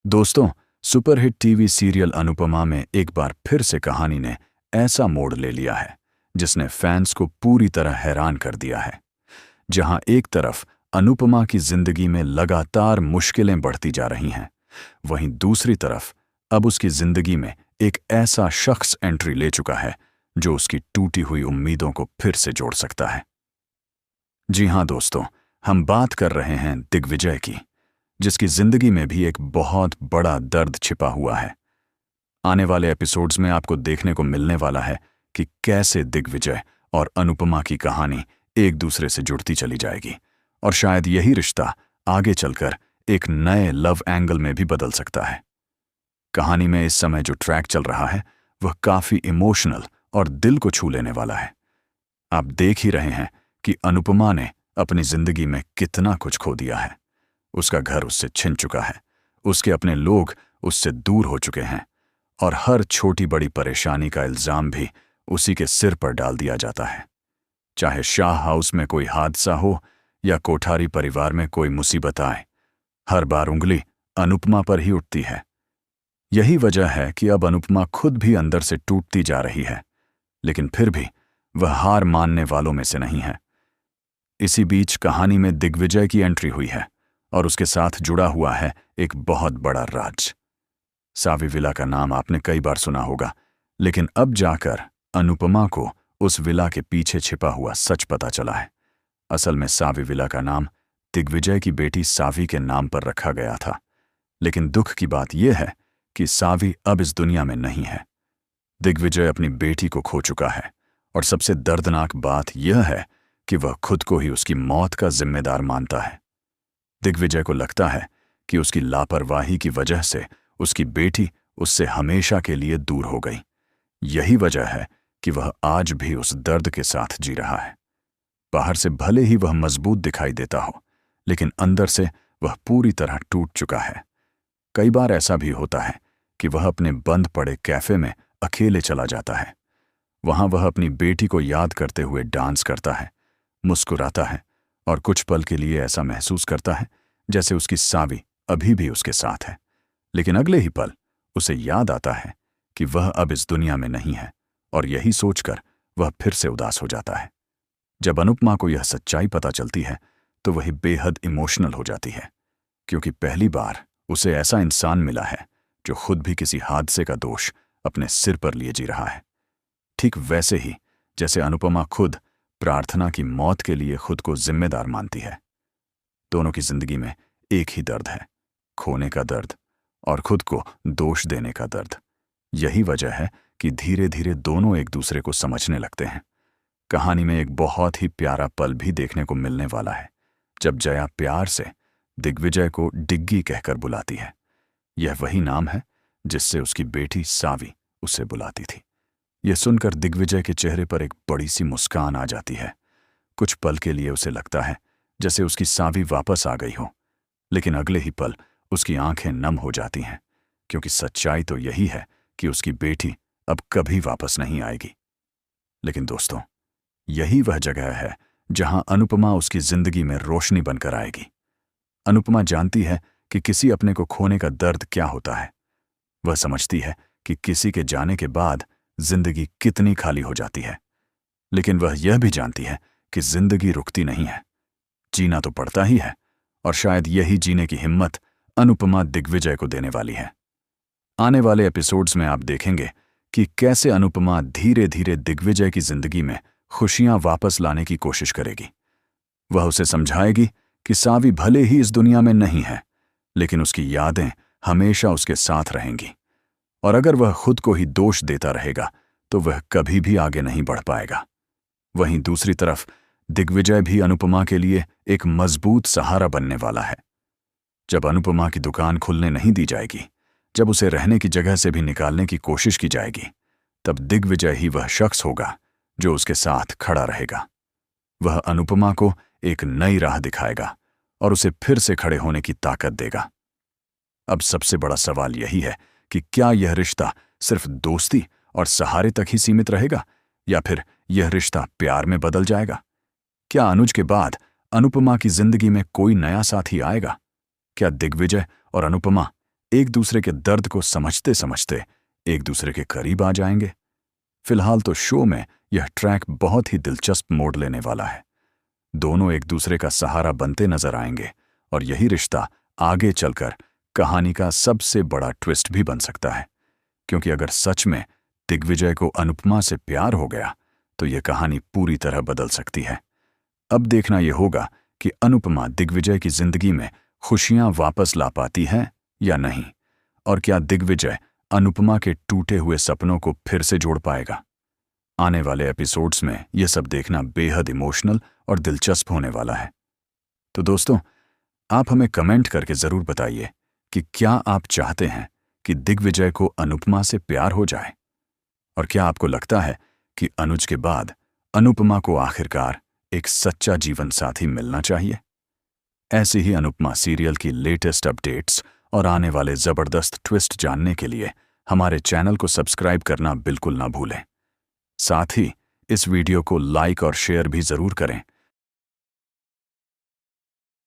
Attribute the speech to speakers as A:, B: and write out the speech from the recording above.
A: दोस्तों, superhit TV serial Anupama में एक बार फिर से कहानी ने ऐसा मोड़ ले लिया है जिसने फैंस को पूरी तरह हैरान कर दिया है। जहां एक तरफ अनुपमा की जिंदगी में लगातार मुश्किलें बढ़ती जा रही हैं, वहीं दूसरी तरफ अब उसकी जिंदगी में एक ऐसा शख्स एंट्री ले चुका है जो उसकी टूटी हुई उम्मीदों को फिर से जोड़ सकता है। जी हां दोस्तों, हम बात कर रहे हैं दिग्विजय की, जिसकी जिंदगी में भी एक बहुत बड़ा दर्द छिपा हुआ है। आने वाले एपिसोड्स में आपको देखने को मिलने वाला है कि कैसे दिग्विजय और अनुपमा की कहानी एक दूसरे से जुड़ती चली जाएगी और शायद यही रिश्ता आगे चलकर एक नए लव एंगल में भी बदल सकता है। कहानी में इस समय जो ट्रैक चल रहा है वह काफी इमोशनल और दिल को छू लेने वाला है। आप देख ही रहे हैं कि अनुपमा ने अपनी जिंदगी में कितना कुछ खो दिया है। उसका घर उससे छिन चुका है, उसके अपने लोग उससे दूर हो चुके हैं और हर छोटी बड़ी परेशानी का इल्जाम भी उसी के सिर पर डाल दिया जाता है। चाहे शाह हाउस में कोई हादसा हो या कोठारी परिवार में कोई मुसीबत आए, हर बार उंगली अनुपमा पर ही उठती है। यही वजह है कि अब अनुपमा खुद भी अंदर से टूटती जा रही है, लेकिन फिर भी वह हार मानने वालों में से नहीं है। इसी बीच कहानी में दिग्विजय की एंट्री हुई है और उसके साथ जुड़ा हुआ है एक बहुत बड़ा राज। सावी विला का नाम आपने कई बार सुना होगा, लेकिन अब जाकर अनुपमा को उस विला के पीछे छिपा हुआ सच पता चला है। असल में सावी विला का नाम दिग्विजय की बेटी सावी के नाम पर रखा गया था, लेकिन दुख की बात यह है कि सावी अब इस दुनिया में नहीं है। दिग्विजय अपनी बेटी को खो चुका है और सबसे दर्दनाक बात यह है कि वह खुद को ही उसकी मौत का जिम्मेदार मानता है। दिग्विजय को लगता है कि उसकी लापरवाही की वजह से उसकी बेटी उससे हमेशा के लिए दूर हो गई। यही वजह है कि वह आज भी उस दर्द के साथ जी रहा है। बाहर से भले ही वह मजबूत दिखाई देता हो, लेकिन अंदर से वह पूरी तरह टूट चुका है। कई बार ऐसा भी होता है कि वह अपने बंद पड़े कैफे में अकेले चला जाता है। वहां वह अपनी बेटी को याद करते हुए डांस करता है, मुस्कुराता है और कुछ पल के लिए ऐसा महसूस करता है जैसे उसकी सावी अभी भी उसके साथ है। लेकिन अगले ही पल उसे याद आता है कि वह अब इस दुनिया में नहीं है और यही सोचकर वह फिर से उदास हो जाता है। जब अनुपमा को यह सच्चाई पता चलती है तो वह बेहद इमोशनल हो जाती है, क्योंकि पहली बार उसे ऐसा इंसान मिला है जो खुद भी किसी हादसे का दोष अपने सिर पर लिए जी रहा है। ठीक वैसे ही जैसे अनुपमा खुद प्रार्थना की मौत के लिए खुद को जिम्मेदार मानती है। दोनों की जिंदगी में एक ही दर्द है, खोने का दर्द और खुद को दोष देने का दर्द। यही वजह है कि धीरे धीरे दोनों एक दूसरे को समझने लगते हैं। कहानी में एक बहुत ही प्यारा पल भी देखने को मिलने वाला है, जब जया प्यार से दिग्विजय को डिग्गी कहकर बुलाती है। यह वही नाम है जिससे उसकी बेटी सावी उसे बुलाती थी। यह सुनकर दिग्विजय के चेहरे पर एक बड़ी सी मुस्कान आ जाती है। कुछ पल के लिए उसे लगता है जैसे उसकी सावी वापस आ गई हो, लेकिन अगले ही पल उसकी आंखें नम हो जाती हैं, क्योंकि सच्चाई तो यही है कि उसकी बेटी अब कभी वापस नहीं आएगी। लेकिन दोस्तों, यही वह जगह है जहां अनुपमा उसकी जिंदगी में रोशनी बनकर आएगी। अनुपमा जानती है कि किसी अपने को खोने का दर्द क्या होता है। वह समझती है कि किसी के जाने के बाद जिंदगी कितनी खाली हो जाती है, लेकिन वह यह भी जानती है कि जिंदगी रुकती नहीं है, जीना तो पड़ता ही है और शायद यही जीने की हिम्मत अनुपमा दिग्विजय को देने वाली है। आने वाले एपिसोड्स में आप देखेंगे कि कैसे अनुपमा धीरे धीरे दिग्विजय की जिंदगी में खुशियां वापस लाने की कोशिश करेगी। वह उसे समझाएगी कि सावी भले ही इस दुनिया में नहीं है, लेकिन उसकी यादें हमेशा उसके साथ रहेंगी और अगर वह खुद को ही दोष देता रहेगा तो वह कभी भी आगे नहीं बढ़ पाएगा। वहीं दूसरी तरफ दिग्विजय भी अनुपमा के लिए एक मजबूत सहारा बनने वाला है। जब अनुपमा की दुकान खुलने नहीं दी जाएगी, जब उसे रहने की जगह से भी निकालने की कोशिश की जाएगी, तब दिग्विजय ही वह शख्स होगा जो उसके साथ खड़ा रहेगा। वह अनुपमा को एक नई राह दिखाएगा और उसे फिर से खड़े होने की ताकत देगा। अब सबसे बड़ा सवाल यही है कि क्या यह रिश्ता सिर्फ दोस्ती और सहारे तक ही सीमित रहेगा या फिर यह रिश्ता प्यार में बदल जाएगा? क्या अनुज के बाद अनुपमा की जिंदगी में कोई नया साथी आएगा? क्या दिग्विजय और अनुपमा एक दूसरे के दर्द को समझते समझते एक दूसरे के करीब आ जाएंगे। फिलहाल तो शो में यह ट्रैक बहुत ही दिलचस्प मोड़ लेने वाला है। दोनों एक दूसरे का सहारा बनते नजर आएंगे और यही रिश्ता आगे चलकर कहानी का सबसे बड़ा ट्विस्ट भी बन सकता है, क्योंकि अगर सच में दिग्विजय को अनुपमा से प्यार हो गया तो यह कहानी पूरी तरह बदल सकती है। अब देखना यह होगा कि अनुपमा दिग्विजय की जिंदगी में खुशियां वापस ला पाती है या नहीं, और क्या दिग्विजय अनुपमा के टूटे हुए सपनों को फिर से जोड़ पाएगा। आने वाले एपिसोड्स में यह सब देखना बेहद इमोशनल और दिलचस्प होने वाला है। तो दोस्तों, आप हमें कमेंट करके जरूर बताइए कि क्या आप चाहते हैं कि दिग्विजय को अनुपमा से प्यार हो जाए, और क्या आपको लगता है कि अनुज के बाद अनुपमा को आखिरकार एक सच्चा जीवन साथी मिलना चाहिए। ऐसी ही अनुपमा सीरियल की लेटेस्ट अपडेट्स और आने वाले जबरदस्त ट्विस्ट जानने के लिए हमारे चैनल को सब्सक्राइब करना बिल्कुल ना भूलें। साथ ही इस वीडियो को लाइक और शेयर भी जरूर करें